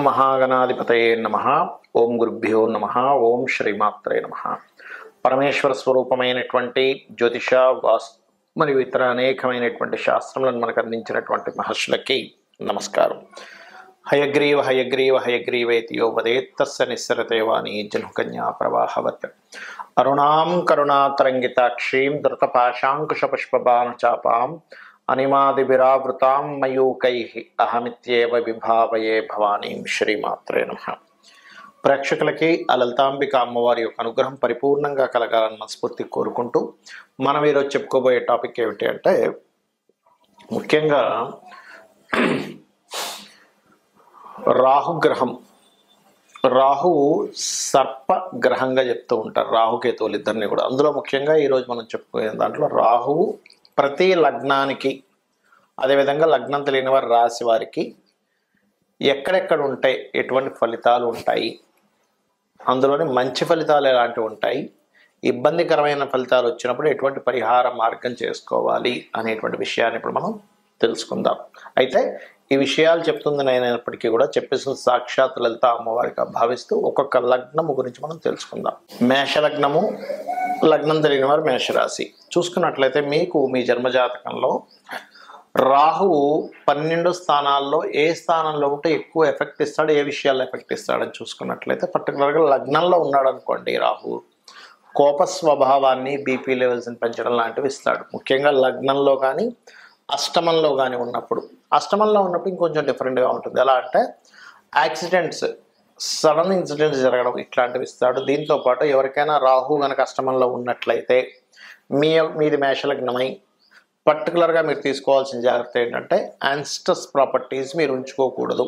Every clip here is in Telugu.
మహాగణాధిపతయే నమః. ఓం గురుభ్యో నమః. ఓం శ్రీమాత్రే నమః. పరమేశ్వర స్వరూపమైనటువంటి జ్యోతిష వాస్తు మరియు ఇతర అనేకమైనటువంటి శాస్త్రములను మనకు అందించినటువంటి మహర్షులకి నమస్కారం. హయగ్రీవ హయగ్రీవ హయగ్రీవేతి యో వదేత్ తస్య నిస్సరతే వాణి జనుకన్యా ప్రవాహవత్. అరుణాం కరుణాతరంగితాక్షీం ధృతపాశాంకుశపుష్పబాణచాపాం అనిమాదివిరావృతాం మయూకైః అహమిత్యేవ విభావయే భవానీం. శ్రీమాత్రే నమః. ప్రేక్షకులకి ఆ లలితాంబిక అమ్మవారి యొక్క అనుగ్రహం పరిపూర్ణంగా కలగాలని మనస్ఫూర్తి కోరుకుంటూ మనం ఈరోజు చెప్పుకోబోయే టాపిక్ ఏమిటి అంటే, ముఖ్యంగా రాహుగ్రహం. రాహువు సర్ప గ్రహంగా చెప్తూ ఉంటారు, రాహుకేతువులు ఇద్దరిని కూడా. అందులో ముఖ్యంగా ఈరోజు మనం చెప్పుకునే దాంట్లో రాహువు ప్రతి లగ్నానికి, అదేవిధంగా లగ్నం తెలియని వారి రాశి వారికి ఎక్కడెక్కడ ఉంటాయి, ఎటువంటి ఫలితాలు ఉంటాయి, అందులోని మంచి ఫలితాలు ఎలాంటివి ఉంటాయి, ఇబ్బందికరమైన ఫలితాలు వచ్చినప్పుడు ఎటువంటి పరిహార మార్గం చేసుకోవాలి అనేటువంటి విషయాన్ని ఇప్పుడు మనం తెలుసుకుందాం. అయితే ఈ విషయాలు చెప్తుంది అయినప్పటికీ కూడా చెప్పేసిన సాక్షాత్ లలిత అమ్మవారిగా భావిస్తూ ఒక్కొక్క లగ్నము గురించి మనం తెలుసుకుందాం. మేషలగ్నము, లగ్నం తెలియని వారు మేషరాశి. చూసుకున్నట్లయితే మీకు మీ జన్మజాతకంలో రాహువు 12 స్థానాల్లో ఏ స్థానంలో ఉంటే ఎక్కువ ఎఫెక్ట్ ఇస్తాడు, ఏ విషయాల్లో ఎఫెక్ట్ ఇస్తాడని చూసుకున్నట్లయితే పర్టికులర్గా లగ్నంలో ఉన్నాడు అనుకోండి, రాహువు కోప స్వభావాన్ని, బీపీ లెవెల్స్ని పెంచడం లాంటివి ఇస్తాడు. ముఖ్యంగా లగ్నంలో కానీ అష్టమంలో కానీ ఉన్నప్పుడు. అష్టమంలో ఉన్నప్పుడు ఇంకొంచెం డిఫరెంట్గా ఉంటుంది. ఎలా అంటే యాక్సిడెంట్స్, సడన్ ఇన్సిడెంట్స్ జరగడం ఇట్లాంటివి ఇస్తాడు. దీంతోపాటు ఎవరికైనా రాహు కనుక అష్టమంలో ఉన్నట్లయితే మీది మేషలగ్నమై పర్టికులర్గా మీరు తీసుకోవాల్సిన జాగ్రత్త ఏంటంటే, యాన్స్టస్ ప్రాపర్టీస్ మీరు ఉంచుకోకూడదు.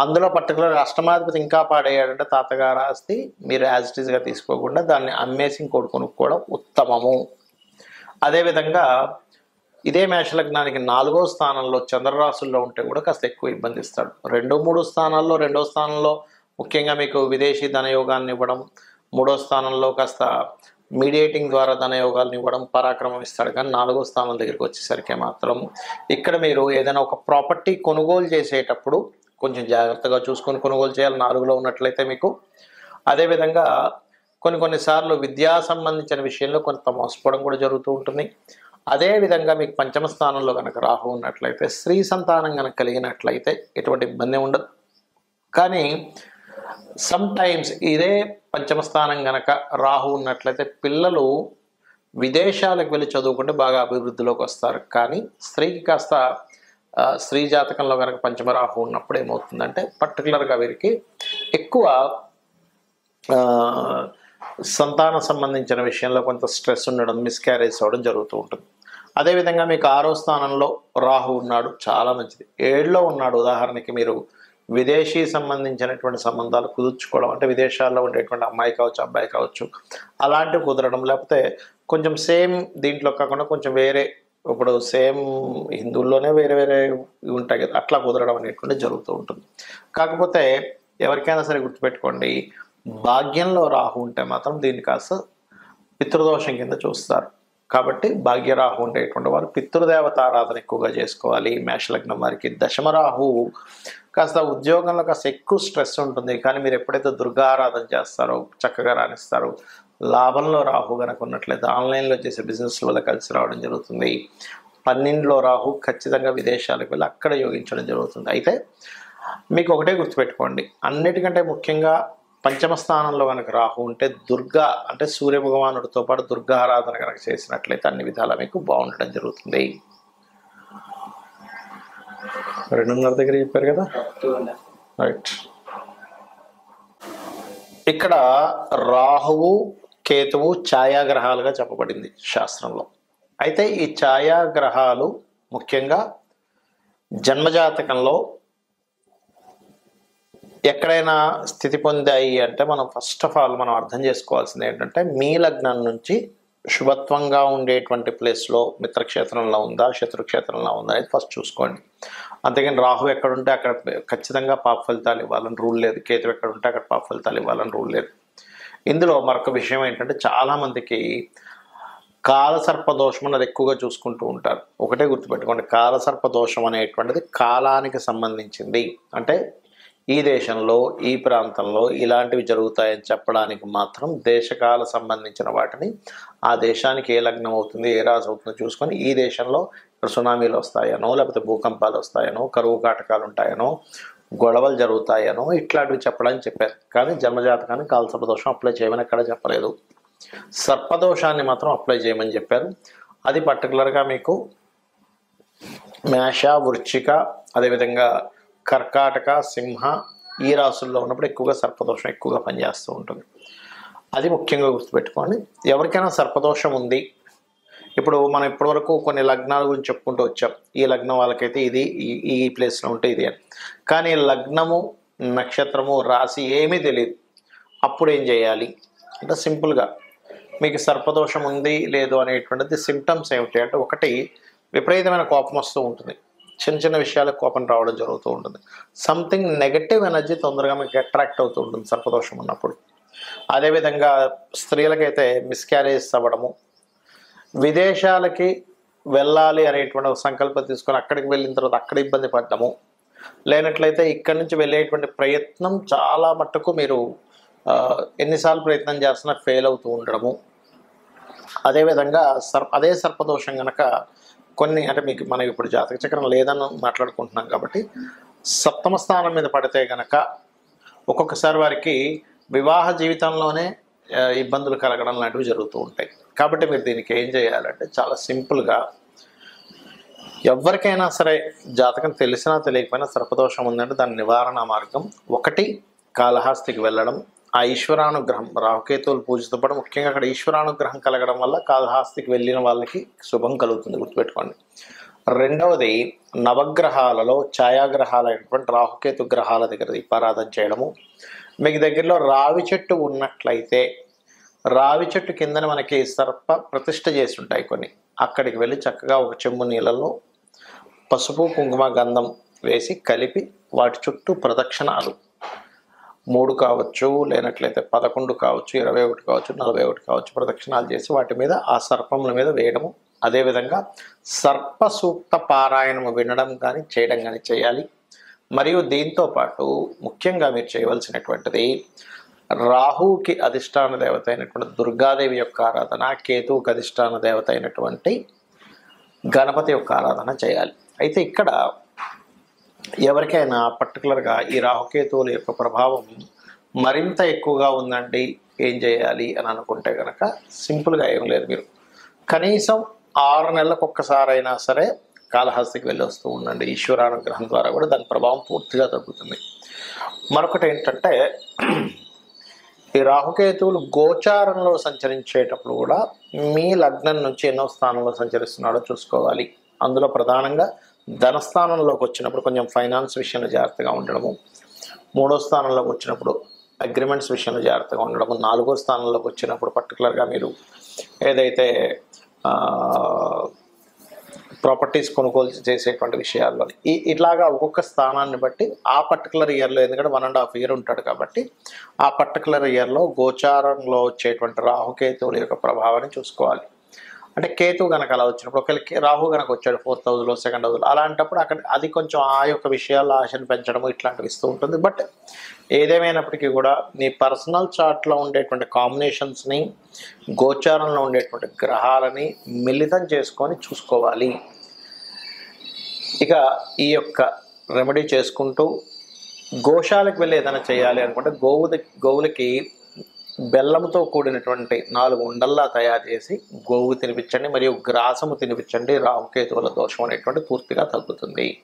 అందులో పర్టికులర్గా అష్టమాధిపతి ఇంకా పాడయ్యాడంటే తాతగారు ఆస్తి మీరు యాజ్ ఇట్ ఈస్గా తీసుకోకుండా దాన్ని అమ్మేసి ఇంకోటి కొనుక్కోవడం ఉత్తమము. అదేవిధంగా ఇదే మేషలగ్నానికి 4వ స్థానంలో చంద్రరాశుల్లో ఉంటే కూడా కాస్త ఎక్కువ ఇబ్బంది ఇస్తాడు. 2, 3 స్థానాల్లో, 2వ స్థానంలో ముఖ్యంగా మీకు విదేశీ ధనయోగాన్ని ఇవ్వడం, 3వ స్థానంలో కాస్త మీడియేటింగ్ ద్వారా ధనయోగాలను ఇవ్వడం, పరాక్రమం ఇస్తాడు. కానీ 4వ స్థానం దగ్గరికి వచ్చేసరికి మాత్రం ఇక్కడ మీరు ఏదైనా ఒక ప్రాపర్టీ కొనుగోలు చేసేటప్పుడు కొంచెం జాగ్రత్తగా చూసుకొని కొనుగోలు చేయాలి 4లో ఉన్నట్లయితే మీకు. అదేవిధంగా కొన్నిసార్లు విద్యా సంబంధించిన విషయంలో కొంత మోసపోవడం కూడా జరుగుతూ ఉంటుంది. అదేవిధంగా మీకు 5వ స్థానంలో కనుక రాహు ఉన్నట్లయితే స్త్రీ సంతానం కనుక కలిగినట్లయితే ఎటువంటి ఇబ్బంది ఉండదు. కానీ సమ్ టైమ్స్ ఇదే 5వ స్థానం కనుక రాహు ఉన్నట్లయితే పిల్లలు విదేశాలకు వెళ్ళి చదువుకుంటే బాగా అభివృద్ధిలోకి వస్తారు. కానీ స్త్రీకి కాస్త స్త్రీ జాతకంలో కనుక 5వ రాహు ఉన్నప్పుడు ఏమవుతుందంటే పర్టికులర్గా వీరికి ఎక్కువ సంతాన సంబంధించిన విషయంలో కొంత స్ట్రెస్ ఉండడం, మిస్క్యారేజ్ అవ్వడం జరుగుతూ ఉంటుంది. అదేవిధంగా మీకు 6వ స్థానంలో రాహు ఉన్నాడు, చాలా మంచిది. 7లో ఉన్నాడు, ఉదాహరణకి మీరు విదేశీ సంబంధించినటువంటి సంబంధాలు కుదుర్చుకోవడం, అంటే విదేశాల్లో ఉండేటువంటి అమ్మాయి కావచ్చు, అబ్బాయి కావచ్చు, అలాంటివి కుదరడం, లేకపోతే కొంచెం సేమ్ దీంట్లో కాకుండా కొంచెం వేరే, ఇప్పుడు సేమ్ హిందువుల్లోనే వేరే వేరే ఉంటాయి కదా, అట్లా కుదరడం అనేటువంటి జరుగుతూ ఉంటుంది. కాకపోతే ఎవరికైనా సరే గుర్తుపెట్టుకోండి, భాగ్యంలో రాహు ఉంటే మాత్రం దీన్ని కాస్త పితృదోషం కింద చూస్తారు. కాబట్టి భాగ్యరాహు ఉండేటువంటి వారు పితృదేవత ఆరాధన ఎక్కువగా చేసుకోవాలి. మేషలగ్నం వారికి దశమరాహు కాస్త ఉద్యోగంలో కాస్త ఎక్కువ స్ట్రెస్ ఉంటుంది. కానీ మీరు ఎప్పుడైతే దుర్గా ఆరాధన చేస్తారో చక్కగా రాణిస్తారు. లాభంలో రాహు కనుక ఉన్నట్లయితే ఆన్లైన్లో చేసే బిజినెస్ వల్ల కలిసి రావడం జరుగుతుంది. 12లో రాహు ఖచ్చితంగా విదేశాలకు వెళ్ళి అక్కడ యోగించడం జరుగుతుంది. అయితే మీకు ఒకటే గుర్తుపెట్టుకోండి, అన్నిటికంటే ముఖ్యంగా 5వ స్థానంలో కనుక రాహు ఉంటే దుర్గా, అంటే సూర్య భగవానుడితో పాటు దుర్గా ఆరాధన కనుక చేసినట్లయితే అన్ని విధాలా మీకు బాగుండడం జరుగుతుంది. 2:30 దగ్గర చెప్పారు కదా, రైట్. ఇక్కడ రాహువు కేతువు ఛాయాగ్రహాలుగా చెప్పబడింది శాస్త్రంలో. అయితే ఈ ఛాయాగ్రహాలు ముఖ్యంగా జన్మజాతకంలో ఎక్కడైనా స్థితి పొందాయి అంటే మనం ఫస్ట్ ఆఫ్ ఆల్ మనం అర్థం చేసుకోవాల్సింది ఏంటంటే, మీ లగ్నం నుంచి శుభత్వంగా ఉండేటువంటి ప్లేస్లో మిత్రక్షేత్రంలో ఉందా, శత్రుక్షేత్రంలో ఉందా అనేది ఫస్ట్ చూసుకోండి. అంతేగాని రాహు ఎక్కడుంటే అక్కడ ఖచ్చితంగా పాప ఫలితాలు ఇవ్వాలని రూల్ లేదు, కేతు ఎక్కడుంటే అక్కడ పాప ఫలితాలు ఇవ్వాలని రూల్ లేదు. ఇందులో మరొక విషయం ఏంటంటే, చాలామందికి కాలసర్ప దోషం అన్నది ఎక్కువగా చూసుకుంటూ ఉంటారు. ఒకటే గుర్తుపెట్టుకోండి, కాలసర్ప దోషం అనేటువంటిది కాలానికి సంబంధించింది. అంటే ఈ దేశంలో ఈ ప్రాంతంలో ఇలాంటివి జరుగుతాయని చెప్పడానికి మాత్రం దేశకాల సంబంధించిన వాటిని ఆ దేశానికి ఏ లగ్నం అవుతుంది ఏ రాశి అవుతుందో చూసుకొని ఈ దేశంలో సునామీలు వస్తాయనో లేకపోతే భూకంపాలు వస్తాయనో కరువు కాటకాలు ఉంటాయనో గొడవలు జరుగుతాయనో ఇట్లాంటివి చెప్పడానికి చెప్పారు. కానీ జన్మజాతకానికి కాలసర్పదోషం అప్లై చేయమని ఎక్కడ చెప్పలేదు. సర్పదోషాన్ని మాత్రం అప్లై చేయమని చెప్పారు. అది పర్టికులర్గా మీకు మేష, వృశ్చిక, అదేవిధంగా కర్కాటక, సింహ ఈ రాసుల్లో ఉన్నప్పుడు ఎక్కువగా సర్పదోషం ఎక్కువగా పనిచేస్తూ ఉంటుంది. అది ముఖ్యంగా గుర్తుపెట్టుకోండి. ఎవరికైనా సర్పదోషం ఉంది, ఇప్పుడు మనం ఇప్పటివరకు కొన్ని లగ్నాల గురించి చెప్పుకుంటూ వచ్చాం. ఈ లగ్నం వాళ్ళకైతే ఇది ఈ ప్లేస్లో ఉంటే ఇది అని. కానీ లగ్నము, నక్షత్రము, రాశి ఏమీ తెలియదు. అప్పుడు ఏం చేయాలి అంటే సింపుల్గా మీకు సర్పదోషం ఉంది లేదు అనేటువంటిది సిమ్టమ్స్ ఏమిటి అంటే, ఒకటి విపరీతమైన కోపం వస్తూ ఉంటుంది. చిన్న చిన్న విషయాలకు కోపం రావడం జరుగుతూ ఉంటుంది. సంథింగ్ నెగటివ్ ఎనర్జీ తొందరగా మీకు అట్రాక్ట్ అవుతూ ఉంటుంది సర్పదోషం ఉన్నప్పుడు. అదేవిధంగా స్త్రీలకైతే మిస్క్యారేజ్ అవ్వడము, విదేశాలకి వెళ్ళాలి అనేటువంటి ఒక సంకల్పం తీసుకొని అక్కడికి వెళ్ళిన తర్వాత అక్కడ ఇబ్బంది పడడము, లేనట్లయితే ఇక్కడి నుంచి వెళ్ళేటువంటి ప్రయత్నం చాలా మట్టుకు మీరు ఎన్నిసార్లు ప్రయత్నం చేస్తున్నా ఫెయిల్ అవుతూ ఉండడము. అదేవిధంగా అదే సర్పదోషం కనుక కొన్ని అంటే మీకు మనం ఇప్పుడు జాతక చక్రం లేదని మాట్లాడుకుంటున్నాం కాబట్టి సప్తమ స్థానం మీద పడితే కనుక ఒక్కొక్కసారి వారికి వివాహ జీవితంలోనే ఇబ్బందులు కలగడం లాంటివి జరుగుతూ ఉంటాయి. కాబట్టి మీరు దీనికి ఏం చేయాలంటే చాలా సింపుల్గా ఎవరికైనా సరే జాతకం తెలిసినా తెలియకపోయినా సర్పదోషం ఉందంటే దాని నివారణ మార్గం ఒకటి కాళహస్తికి వెళ్ళడం. ఆ ఈశ్వరానుగ్రహం రాహుకేతువులు పూజతో పాటు ముఖ్యంగా అక్కడ ఈశ్వరానుగ్రహం కలగడం వల్ల కాళహస్తికి వెళ్ళిన వాళ్ళకి శుభం కలుగుతుంది, గుర్తుపెట్టుకోండి. రెండవది నవగ్రహాలలో ఛాయాగ్రహాలైనటువంటి రాహుకేతు గ్రహాల దగ్గర దీపారాధన చేయడము. మీకు దగ్గరలో రావి చెట్టు ఉన్నట్లయితే రావి చెట్టు కిందన మనకి సర్ప ప్రతిష్ఠ చేసి ఉంటాయి కొన్ని, అక్కడికి వెళ్ళి చక్కగా ఒక చెంబు నీళ్ళలో పసుపు కుంకుమ గంధం వేసి కలిపి వాటి చుట్టూ ప్రదక్షిణాలు 3 కావచ్చు, లేనట్లయితే 11 కావచ్చు, 21 కావచ్చు, 41 కావచ్చు ప్రదక్షిణాలు చేసి వాటి మీద ఆ సర్పముల మీద వేయడము. అదేవిధంగా సర్ప సూక్త పారాయణము వినడం కానీ చేయడం కానీ చేయాలి. మరియు దీంతో పాటు ముఖ్యంగా మీరు చేయవలసినటువంటిది రాహువుకి అధిష్టాన దేవత అయినటువంటి దుర్గాదేవి యొక్క ఆరాధన, కేతువుకి అధిష్టాన దేవత అయినటువంటి గణపతి యొక్క ఆరాధన చేయాలి. అయితే ఇక్కడ ఎవరికైనా పర్టికులర్గా ఈ రాహుకేతువుల యొక్క ప్రభావం మరింత ఎక్కువగా ఉందండి, ఏం చేయాలి అని అనుకుంటే కనుక సింపుల్గా ఏం లేదు, మీరు కనీసం 6 నెలలకు ఒక్కసారైనా సరే కాళహస్తికి వెళ్ళి వస్తూ ఉండండి. ఈశ్వరానుగ్రహం ద్వారా కూడా దాని ప్రభావం పూర్తిగా తగ్గుతుంది. మరొకటి ఏంటంటే ఈ రాహుకేతువులు గోచారంలో సంచరించేటప్పుడు కూడా మీ లగ్నం నుంచి ఎన్నో స్థానంలో సంచరిస్తున్నాడో చూసుకోవాలి. అందులో ప్రధానంగా ధనస్థానంలోకి వచ్చినప్పుడు కొంచెం ఫైనాన్స్ విషయంలో జాగ్రత్తగా ఉండడము, 3వ స్థానంలోకి వచ్చినప్పుడు అగ్రిమెంట్స్ విషయంలో జాగ్రత్తగా ఉండడము, 4వ స్థానంలోకి వచ్చినప్పుడు పర్టికులర్గా మీరు ఏదైతే ప్రాపర్టీస్ కొనుగోలు చేసేటువంటి విషయాల్లో ఇట్లాగా ఒక్కొక్క స్థానాన్ని బట్టి ఆ పర్టికులర్ ఇయర్లో, ఎందుకంటే 1.5 ఇయర్ ఉంటాడు కాబట్టి ఆ పర్టికులర్ ఇయర్లో గోచారంలో వచ్చేటువంటి రాహుకేతువుల యొక్క ప్రభావాన్ని చూసుకోవాలి. అంటే కేతువు కనుక అలా వచ్చినప్పుడు ఒకవేళ రాహు కనుక వచ్చాడు 4th హౌస్లో, 2nd హౌస్లో, అలాంటప్పుడు అక్కడ అది కొంచెం ఆ యొక్క విషయాల్లో ఆశను పెంచడము ఇట్లాంటివి ఇస్తూ ఉంటుంది. బట్ ఏదేమైనప్పటికీ కూడా మీ పర్సనల్ చార్ట్లో ఉండేటువంటి కాంబినేషన్స్ని, గోచారంలో ఉండేటువంటి గ్రహాలని మిళితం చేసుకొని చూసుకోవాలి. ఇక ఈ యొక్క రెమెడీ చేసుకుంటూ గోశాలకు వెళ్ళి ఏదైనా చేయాలి అనుకుంటే గోవులకి బెల్లంతో కూడినటువంటి 4 ఉండల్లా తయారు చేసి గోవు తినిపించండి, మరియు గ్రాసము తినిపించండి. రాహుకేతువుల దోషం అనేటువంటి పూర్తిగా తగ్గుతుంది.